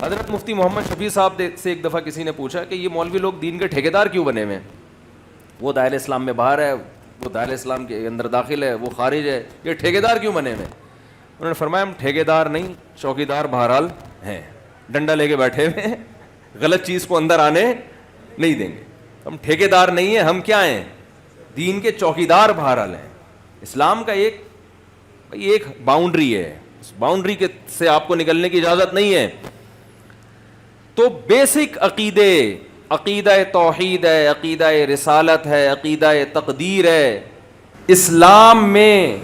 حضرت مفتی محمد شفیع صاحب سے ایک دفعہ کسی نے پوچھا کہ یہ مولوی لوگ دین کے ٹھیکیدار کیوں بنے ہوئے ہیں؟ وہ دائرہ اسلام میں باہر ہے, وہ دائرہ اسلام کے اندر داخل ہے, وہ خارج ہے, یہ ٹھیکیدار کیوں بنے ہوئے ہیں؟ انہوں نے فرمایا ہم ٹھیکیدار نہیں, چوکیدار بہرحال ہیں, ڈنڈا لے کے بیٹھے ہوئے ہیں, غلط چیز کو اندر آنے نہیں دیں گے. ہم ٹھیکیدار نہیں ہیں, ہم کیا ہیں؟ دین کے چوکیدار بہرحال ہیں. اسلام کا ایک باؤنڈری ہے, اس باؤنڈری کے سے آپ کو نکلنے کی اجازت نہیں ہے. تو بیسک عقیدے, عقیدہ توحید ہے, عقیدہ رسالت ہے, عقیدہ تقدیر ہے. اسلام میں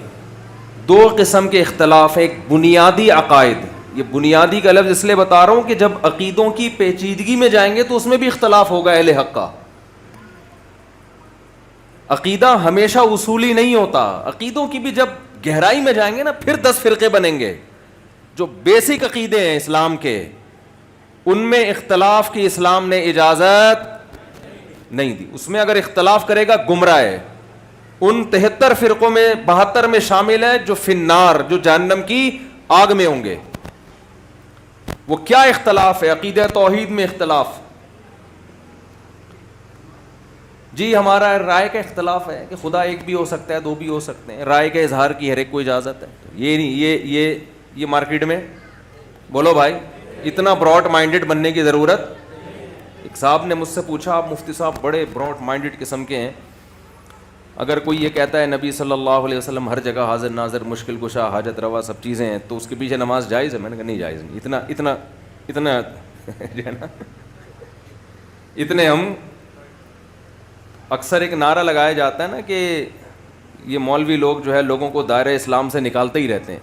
دو قسم کے اختلاف ہیں. ایک بنیادی عقائد, یہ بنیادی کا لفظ اس لیے بتا رہا ہوں کہ جب عقیدوں کی پیچیدگی میں جائیں گے تو اس میں بھی اختلاف ہوگا اہل حق کا. عقیدہ ہمیشہ اصولی نہیں ہوتا, عقیدوں کی بھی جب گہرائی میں جائیں گے نا پھر 10 فرقے بنیں گے. جو بیسک عقیدے ہیں اسلام کے ان میں اختلاف کی اسلام نے اجازت نہیں دی. اس میں اگر اختلاف کرے گا گمراہ ہے. ان 73 فرقوں میں 72 میں شامل ہے جو فنار, جو جہنم کی آگ میں ہوں گے. وہ کیا اختلاف ہے؟ عقیدہ توحید میں اختلاف. جی ہمارا رائے کا اختلاف ہے کہ خدا ایک بھی ہو سکتا ہے, دو بھی ہو سکتے ہیں. رائے کے اظہار کی ہر ایک کو اجازت ہے. یہ نہیں, یہ مارکیٹ میں بولو بھائی, اتنا براڈ مائنڈڈ بننے کی ضرورت. ایک صاحب نے مجھ سے پوچھا, آپ مفتی صاحب بڑے براڈ مائنڈڈ قسم کے ہیں, اگر کوئی یہ کہتا ہے نبی صلی اللہ علیہ وسلم ہر جگہ حاضر ناظر, مشکل کشا, حاجت روا سب چیزیں ہیں, تو اس کے پیچھے نماز جائز ہے؟ میں نے کہا نہیں جائز نہیں. اتنا جو ہے نا, اتنے ہم اکثر ایک نعرہ لگایا جاتا ہے نا کہ یہ مولوی لوگ جو ہے لوگوں کو دائرہ اسلام سے نکالتے ہی رہتے ہیں.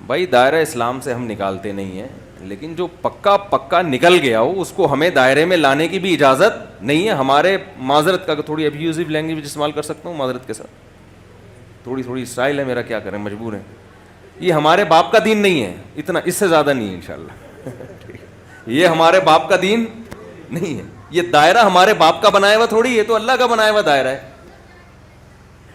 بھائی دائرہ اسلام سے ہم نکالتے نہیں ہیں, لیکن جو پکا نکل گیا ہو اس کو ہمیں دائرے میں لانے کی بھی اجازت نہیں ہے. ہمارے معذرت کا تھوڑی ابیوزو لینگویج استعمال کر سکتا ہوں معذرت کے ساتھ, تھوڑی اسٹائل ہے میرا, کیا کریں مجبور ہیں. یہ ہمارے باپ کا دین نہیں ہے, اتنا اس سے زیادہ نہیں ہے انشاءاللہ. یہ ہمارے باپ کا دین نہیں ہے. یہ دائرہ ہمارے باپ کا بنایا ہوا تھوڑی, یہ تو اللہ کا بنایا ہوا دائرہ ہے.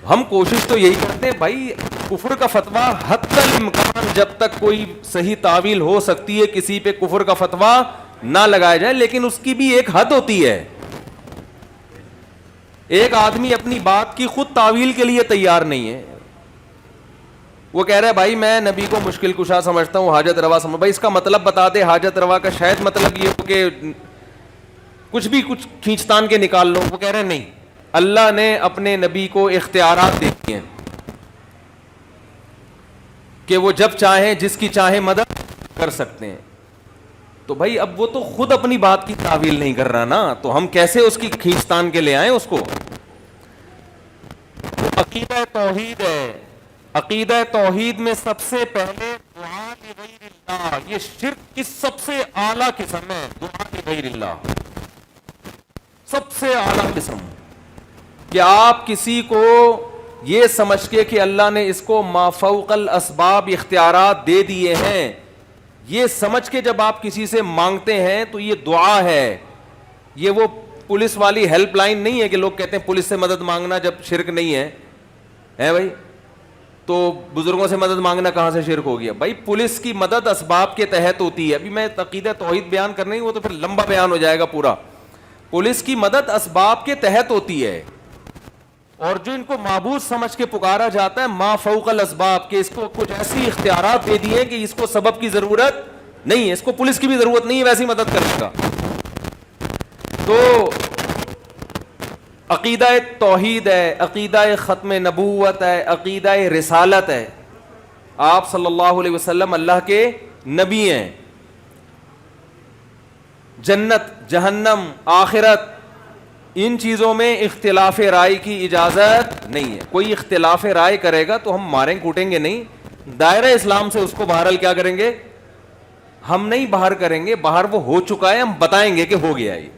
ہم کوشش تو یہی کرتے ہیں بھائی, کفر کا فتویٰ حتی الامکان جب تک کوئی صحیح تعویل ہو سکتی ہے کسی پہ کفر کا فتویٰ نہ لگایا جائے, لیکن اس کی بھی ایک حد ہوتی ہے. ایک آدمی اپنی بات کی خود تعویل کے لیے تیار نہیں ہے. وہ کہہ رہا ہے بھائی میں نبی کو مشکل کشا سمجھتا ہوں, حاجت روا سمجھ, بھائی اس کا مطلب بتا دے. حاجت روا کا شاید مطلب یہ ہو کہ کچھ کھینچتان کے نکال لو. وہ کہہ رہے ہیں نہیں, اللہ نے اپنے نبی کو اختیارات دے دیے ہیں کہ وہ جب چاہیں جس کی چاہیں مدد کر سکتے ہیں. تو بھائی اب وہ تو خود اپنی بات کی تعویل نہیں کر رہا نا, تو ہم کیسے اس کی کھینچتان کے لے آئیں اس کو. عقیدہ توحید ہے, عقیدہ توحید میں سب سے پہلے دعا لغیر اللہ, یہ شرک کی سب سے اعلیٰ قسم ہے. دعا لغیر اللہ سب سے اعلیٰ قسم, کہ آپ کسی کو یہ سمجھ کے کہ اللہ نے اس کو ما فوق الاسباب اختیارات دے دیے ہیں, یہ سمجھ کے جب آپ کسی سے مانگتے ہیں تو یہ دعا ہے. یہ وہ پولیس والی ہیلپ لائن نہیں ہے کہ لوگ کہتے ہیں پولیس سے مدد مانگنا جب شرک نہیں ہے بھائی, تو بزرگوں سے مدد مانگنا کہاں سے شرک ہو گیا؟ بھائی پولیس کی مدد اسباب کے تحت ہوتی ہے. ابھی میں عقیدہ توحید بیان کرنا ہی, وہ تو پھر لمبا بیان ہو جائے گا پورا. پولیس کی مدد اسباب کے تحت ہوتی ہے, اور جو ان کو معبود سمجھ کے پکارا جاتا ہے ما فوق الاسباب, کہ اس کو کچھ ایسی اختیارات دے دیے کہ اس کو سبب کی ضرورت نہیں ہے, اس کو پولیس کی بھی ضرورت نہیں ہے ویسی مدد کرنے کا. تو عقیدہ توحید ہے, عقیدہ ختم نبوت ہے, عقیدہ رسالت ہے. آپ صلی اللہ علیہ وسلم اللہ کے نبی ہیں. جنت, جہنم, آخرت, ان چیزوں میں اختلاف رائے کی اجازت نہیں ہے. کوئی اختلاف رائے کرے گا تو ہم ماریں کوٹیں گے نہیں, دائرہ اسلام سے اس کو بہرحال کیا کریں گے, ہم نہیں باہر کریں گے. باہر وہ ہو چکا ہے, ہم بتائیں گے کہ ہو گیا یہ.